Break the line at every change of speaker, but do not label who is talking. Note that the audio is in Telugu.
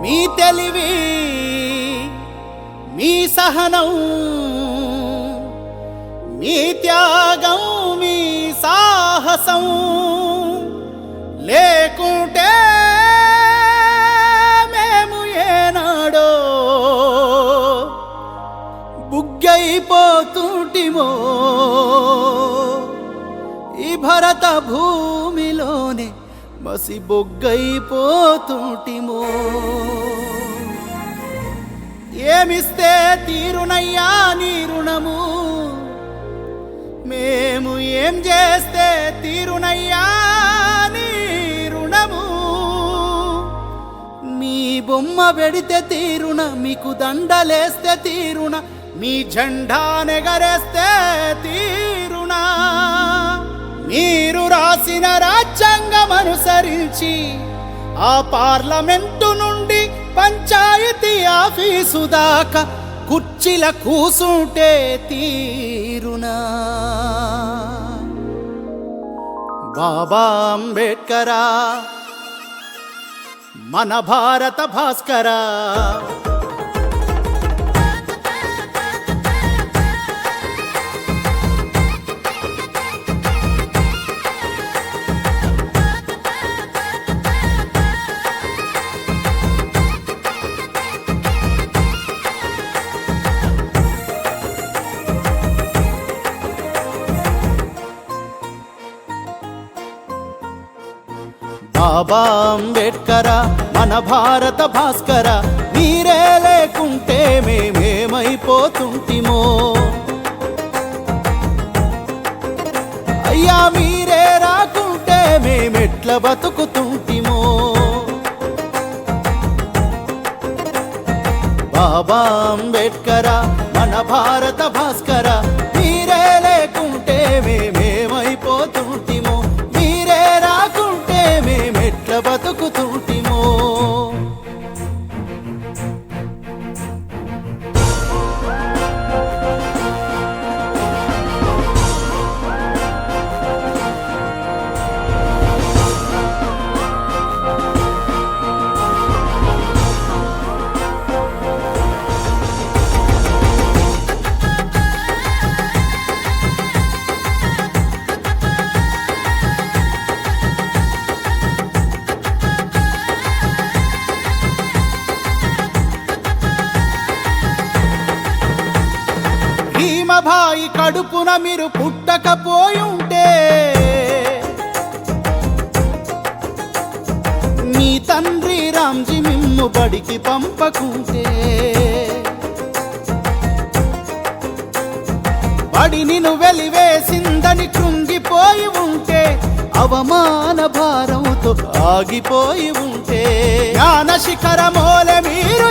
మీ తెలివి మీ సహనం మీ త్యాగం మీ సాహసం లేకుంటే మేము ఏనాడో బుగ్గైపోతుంటిమో ఈ భరత భూమిలోనే మసి బొగ్గైపోతుంటిమో ఏమిస్తే తీరునయ్యా నీ రుణము మేము ఏం చేస్తే తీరునయ్యా నీ రుణము మీ బొమ్మ పెడితే తీరున మీకు దండలేస్తే తీరున మీ జెండా నెగరేస్తే తీరునా మీరు రాసిన రాజ్యాంగం అనుసరించి ఆ పార్లమెంటు నుండి పంచాయతీ ఆఫీసు దాకా కుర్చీల కూసుంటే తీరునా బాబా అంబేడ్కరా మన భారత భాస్కరా బాబా అంబేడ్కరా మన భారత భాస్కర మీరే లేకుంటే మేమేమైపోతుంటిమో అయ్యా మీరే రాకుంటే మేమెట్ల బతుకుతుంటిమో బాబా అంబేడ్కరా మన భారత భాస్కర మీరే లేకుంటే మేమేమైపోతుంటిమో మీరే రాకుంటే మేమెట్ల బతుకుతుంటిమో భీమభాయి కడుపున మీరు పుట్టకపోయుంటే మీ తండ్రి రామ్జీ మిమ్ము బడికి పంపకుంటే బడిని వెలివేసిందని కృంగిపోయి ఉంటే అవమాన భారంతో ఆగిపోయి ఉంటే జ్ఞాన శిఖరమోలే మీరు